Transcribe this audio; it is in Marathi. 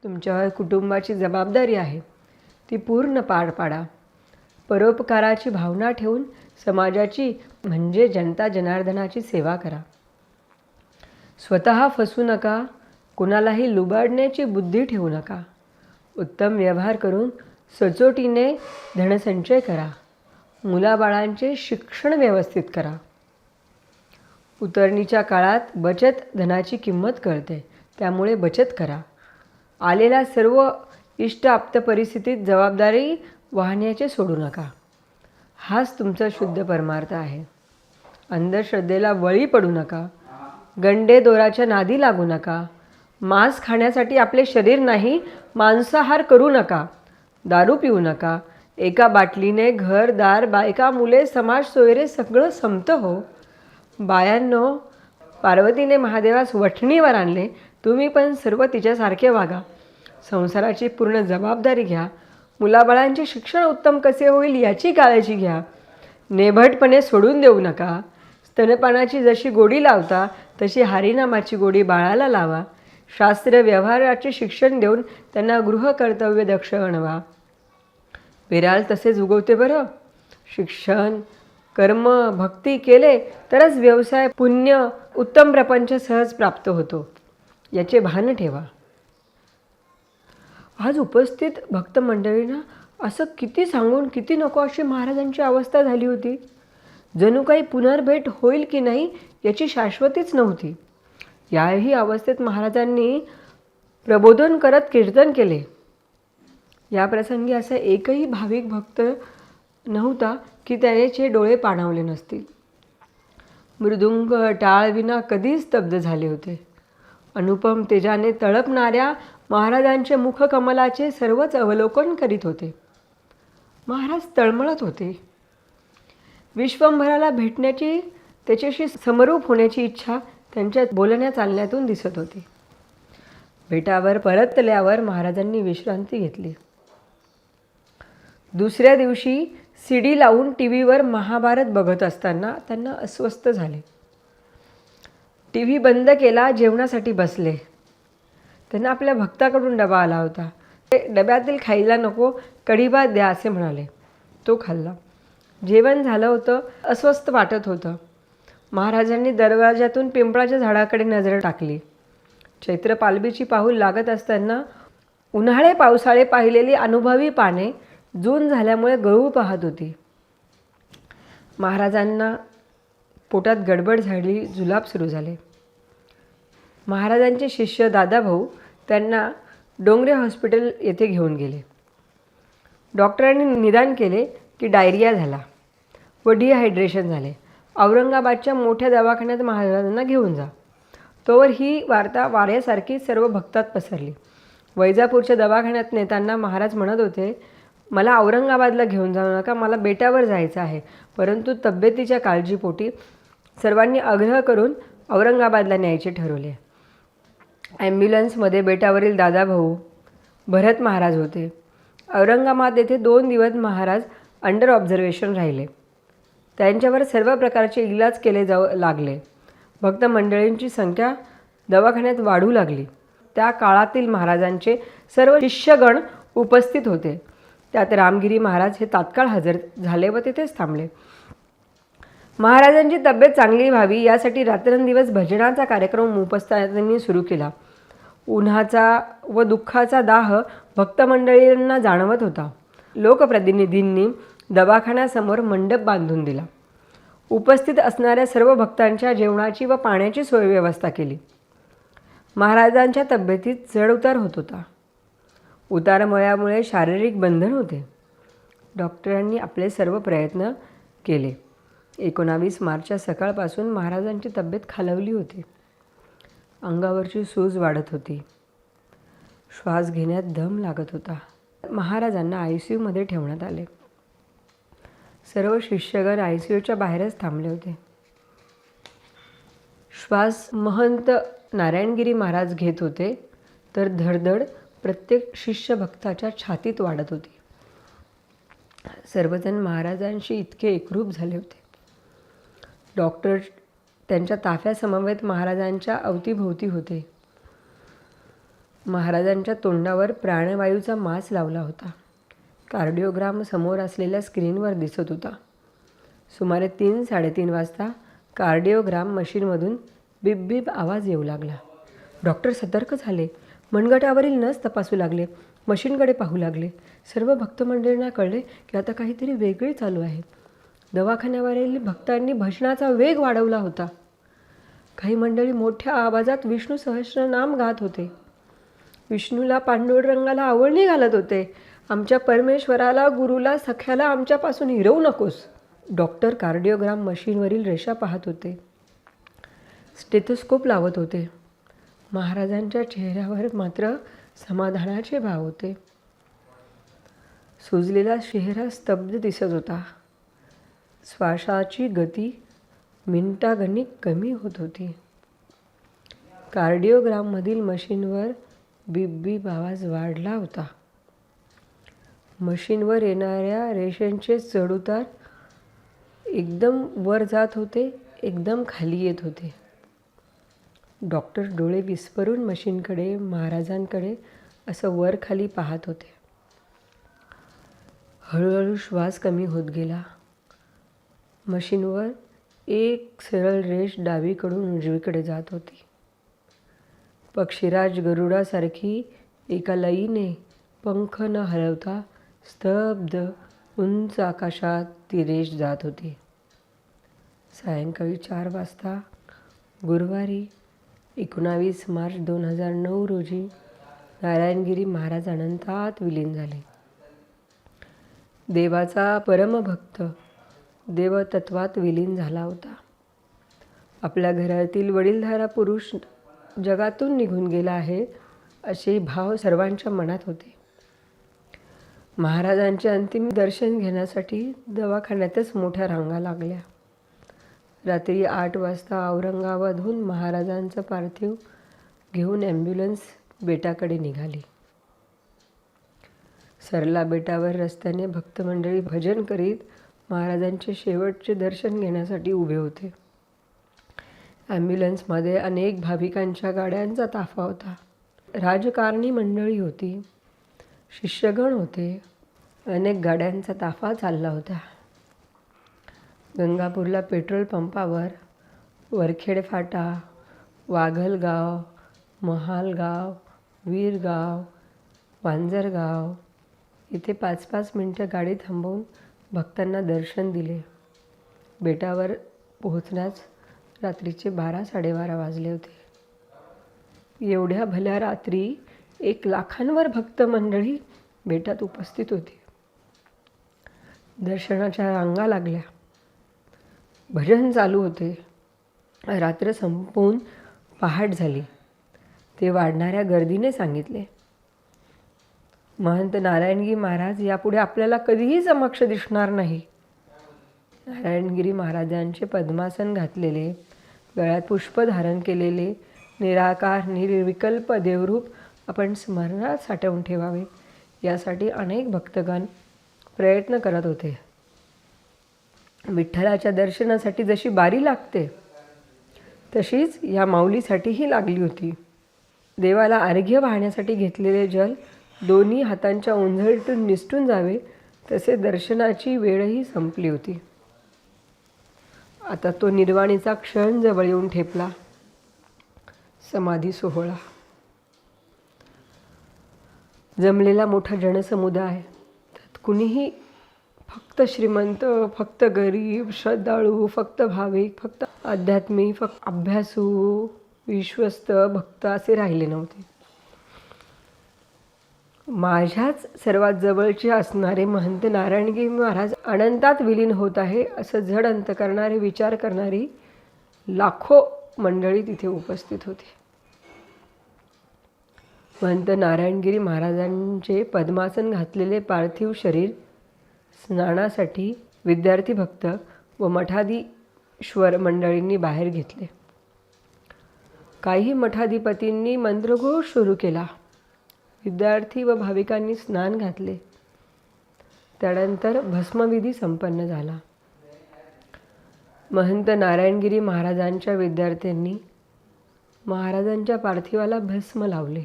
तुमच्यावर कुटुंबाची जबाबदारी आहे, ती पूर्ण पार पाडा. परोपकाराची भावना ठेवून समाजाची म्हणजे जनता जनार्दनाची सेवा करा. स्वतः फसू नका, कुणालाही लुबाडण्याची बुद्धी ठेवू नका. उत्तम व्यवहार करून सचोटीने धनसंचय करा. मुलाबाळांचे शिक्षण व्यवस्थित करा. उतरणीच्या काळात बचत धनाची किंमत कळते, त्यामुळे बचत करा. आलेल्या सर्व इष्ट आप्त परिस्थितीत जबाबदारी वाहण्याचे सोडू नका. हाच तुमचा शुद्ध परमार्थ आहे. अंधश्रद्धेला बळी पडू नका. गंडे दोराच्या नादी लागू नका. मांस खाण्यासाठी आपले शरीर नाही, मांसाहार करू नका. दारू पिऊ नका. एका बाटलीने घर दार बायका मुले समाज सोयरे सगळं संपतं हो. बायांनो, पार्वतीने महादेवास वठणीवर आणले, तुम्ही पण सर्व तिच्यासारखे वागा. संसाराची पूर्ण जबाबदारी घ्या. मुलाबाळांचे शिक्षण उत्तम कसे होईल याची काळजी घ्या. नेभटपणे सोडून देऊ नका. स्तनपानाची जशी गोडी लावता तशी हरिनामाची गोडी बाळाला लावा. शास्त्र व्यवहाराचे शिक्षण देऊन त्यांना गृहकर्तव्य दक्ष बनवा. पेराल तसेच उगवते बरं. शिक्षण कर्म भक्ती केले तरच व्यवसाय पुण्य उत्तम प्रपंच सहज प्राप्त होतो, याचे भान ठेवा. आज उपस्थित भक्त मंडळींना असं किती सांगून किती नको अशी महाराजांची अवस्था झाली होती. जणू काही पुनर्भेट होईल की नाही याची शाश्वतीच नव्हती. याही अवस्थेत महाराजांनी प्रबोधन करत कीर्तन केले. या प्रसंगी असा एकही भाविक भक्त नव्हता की त्याचे डोळे पाणावले नसतील. मृदुंग टाळ विना कधीच स्तब्ध झाले होते. अनुपम तेजाने तळपणाऱ्या महाराजांचे मुखकमलाचे सर्वच अवलोकन करीत होते. महाराज तळमळत होते. विश्वंभराला भेटण्याची, त्याच्याशी समरूप होण्याची इच्छा त्यांच्या बोलण्या चालण्यातून दिसत होती. बेटावर परतल्यावर महाराजांनी विश्रांती घेतली. दुसऱ्या दिवशी सीडी लावून टी व्हीवर महाभारत बघत असताना त्यांना अस्वस्थ झाले. टी व्ही बंद केला, जेवणासाठी बसले. त्यांना आपल्या भक्ताकडून डबा आला होता. ते डब्यातील खायला नको, कढी भात द्या असे म्हणाले. तो खाल्ला. जेवण झालं होतं. अस्वस्थ वाटत होतं. महाराजांनी दरवाजातून पिंपळाच्या झाडाकडे नजर टाकली. चैत्र पालवीची पाऊल लागत असताना उन्हाळे पावसाळे पाहिलेली अनुभवी पाने जून झाल्यामुळे गळू पाहत होती. महाराजांना पोटात गडबड झाली, जुलाब सुरू झाले. महाराजांचे शिष्य दादाभाऊ त्यांना डोंगरे हॉस्पिटल येथे घेऊन गेले. डॉक्टरांनी निदान केले की डायरिया झाला व डिहायड्रेशन झाले. औरंगाबादच्या मोठ्या दवाखान्यात महाराजांना घेऊन जा. तोवर ही वार्ता वाऱ्यासारखी सर्व भक्तात पसरली. वैजापूरच्या दवाखान्यात नेताना महाराज म्हणत होते, मला औरंगाबादला घेऊन जाऊ नका, मला बेटावर जायचं आहे. परंतु तब्येतीच्या काळजीपोटी सर्वांनी आग्रह करून औरंगाबादला न्यायचे ठरवले. ॲम्ब्युलन्समध्ये बेटावरील दादाभाऊ भरत महाराज होते. औरंगाबाद येथे 2 दिवस महाराज अंडर ऑब्झर्वेशन राहिले. त्यांच्यावर सर्व प्रकारचे इलाज केले जाऊ लागले. भक्त मंडळींची संख्या दवाखान्यात वाढू लागली. त्या काळातील महाराजांचे सर्व शिष्यगण उपस्थित होते. त्यात रामगिरी महाराज हे तात्काळ हजर झाले व तिथेच थांबले. महाराजांची तब्येत चांगली व्हावी यासाठी रात्रंदिवस भजनाचा कार्यक्रम उपस्थानांनी सुरू केला. उन्हाचा व दुःखाचा दाह भक्तमंडळींना जाणवत होता. लोकप्रतिनिधींनी दवाखान्यासमोर मंडप बांधून दिला. उपस्थित असणाऱ्या सर्व भक्तांच्या जेवणाची व पाण्याची सोय व्यवस्था केली. महाराजांच्या तब्येतीत चढउतार होत होता. उतारमळ्यामुळे शारीरिक बंधन होते. डॉक्टरांनी आपले सर्व प्रयत्न केले. 19 मार्चच्या सकाळपासून महाराजांची तब्येत खालावली होती. अंगावरची सूज वाढत होती. श्वास घेण्यात दम लागत होता. महाराजांना ICUमध्ये ठेवण्यात आले. सर्व शिष्यगण ICUच्या बाहेरच थांबले होते. श्वास महंत नारायणगिरी महाराज घेत होते तर धडधड प्रत्येक शिष्य भक्ताच्या छातीत वाढत होती. सर्वजण महाराजांशी इतके एकरूप झाले होते. डॉक्टर त्यांच्या ताफ्यासमवेत महाराजांच्या अवतीभोवती होते. महाराजांच्या तोंडावर प्राणवायूचा मास लावला होता. कार्डिओग्राम समोर असलेल्या स्क्रीनवर दिसत होता. सुमारे 3-3:30 वाजता कार्डिओग्राम मशीनमधून बिब बिब आवाज येऊ लागला. डॉक्टर सतर्क झाले. मनगटावरील नस तपासू लागले. मशीनकडे पाहू लागले. सर्व भक्तमंडळींना कळले की आता काहीतरी वेगळे चालू आहे. दवाखान्यावरील भक्तांनी भजनाचा वेग वाढवला होता. काही मंडळी मोठ्या आवाजात विष्णू सहस्रनाम गात होते. विष्णूला, पांडुरंगाला आवडणी घालत होते. आमच्या परमेश्वराला, गुरुला, सख्याला आमच्यापासून हिरवू नकोस. डॉक्टर कार्डिओग्राम मशीनवरील रेषा पाहत होते. स्टेथोस्कोप लावत होते. महाराजांच्या चेहऱ्यावर मात्र समाधानाचे भाव होते. सुजलेला चेहरा स्तब्ध दिसत होता. श्वासाची गती मिनिटागणिक कमी होत होती. कार्डिओग्राममधील मशीनवर बिब बिब आवाज वाढला होता. मशीनवर येणाऱ्या रेषांचे चढउतार एकदम वर जात होते, एकदम खाली येत होते. डॉक्टर डोळे विस्फरून मशीनकडे, महाराजांकडे असं वर खाली पाहत होते. हळूहळू श्वास कमी होत गेला. मशीनवर एक सरळ रेष डावीकडून उजवीकडे जात होती. पक्षीराज गरुडासारखी एका लयीने पंख न हलवता स्तब्ध उंच आकाशात ती रेष जात होती. सायंकाळी 4 वाजता गुरुवारी 19 मार्च 2009 रोजी नारायणगिरी महाराज अनंतात विलीन झाले. देवाचा परमभक्त देवतत्वात विलीन झाला होता. आपल्या घरातील वडीलधारा पुरुष जगातून निघून गेला आहे असे भाव सर्वांच्या मनात होते. महाराजांचे अंतिम दर्शन घेण्यासाठी दवाखान्यातच मोठ्या रांगा लागल्या. रात्री 8 वाजता औरंगाबादहून महाराजांचं पार्थिव घेऊन ॲम्ब्युलन्स बेटाकडे निघाली. सरला बेटावर रस्त्याने भक्तमंडळी भजन करीत महाराजांचे शेवटचे दर्शन घेण्यासाठी उभे होते. ॲम्ब्युलन्समध्ये अनेक भाविकांच्या गाड्यांचा ताफा होता. राजकारणी मंडळी होती, शिष्यगण होते. अनेक गाड्यांचा ताफा चालला होता. गंगापूरला पेट्रोल पंपावर, वरखेड फाटा, वाघलगाव, महालगाव, वीरगाव, वांजरगाव इथे 5-5 मिनटं गाडी थांबवून भक्तांना दर्शन दिले. बेटावर पोहोचण्यास रात्रीचे 12-12:30 वाजले होते. एवढ्या भल्या रात्री 1 लाखांवर भक्त मंडळी बेटात उपस्थित होती. दर्शनाच्या रांगा लागल्या. भजन चालू होते. रात्र संपून पहाट झाली. ते वाढणाऱ्या गर्दीने सांगितले, महंत नारायणगिरी महाराज यापुढे आपल्याला कधीही समक्ष दिसणार नाही. नारायणगिरी महाराजांचे पद्मासन घातलेले, गळ्यात पुष्प धारण केलेले निराकार निर्विकल्प देवरूप आपण स्मरणात साठवून ठेवावे यासाठी अनेक भक्तगण प्रयत्न करत होते. विठ्ठलाच्या दर्शनासाठी जशी बारी लागते तशीच या माऊलीसाठीही लागली होती. देवाला अर्घ्य वाहण्यासाठी घेतलेले जल दोन्ही हातांच्या ओंझळीतून निसटून जावे तसे दर्शनाची वेळही संपली होती. आता तो निर्वाणीचा क्षण जवळ येऊन ठेपला. समाधी सोहळा. जमलेला मोठा जनसमुदाय. त्यात कुणीही फक्त श्रीमंत, फक्त गरीब, श्रद्धाळू, फक्त भाविक, फक्त आध्यात्मिक, फक्त अभ्यासू, विश्वस्त भक्त असे राहिले नव्हते. माझ्याच सर्वात जवळचे असणारे महंत नारायणगिरी महाराज अनंतात विलीन होत आहे असं जड अंत करणारे विचार करणारी लाखो मंडळी तिथे उपस्थित होती. महंत नारायणगिरी महाराजांचे पद्मासन घातलेले पार्थिव शरीर स्नानासाठी विद्यार्थी भक्त व मठाधीश्वर मंडळींनी बाहेर घेतले. काही मठाधिपतींनी मंत्रघोष सुरू केला. विद्यार्थी व भाविकांनी स्नान घातले. त्यानंतर भस्मविधी संपन्न झाला. महंत नारायणगिरी महाराजांच्या विद्यार्थ्यांनी महाराजांच्या पार्थिवाला भस्म लावले.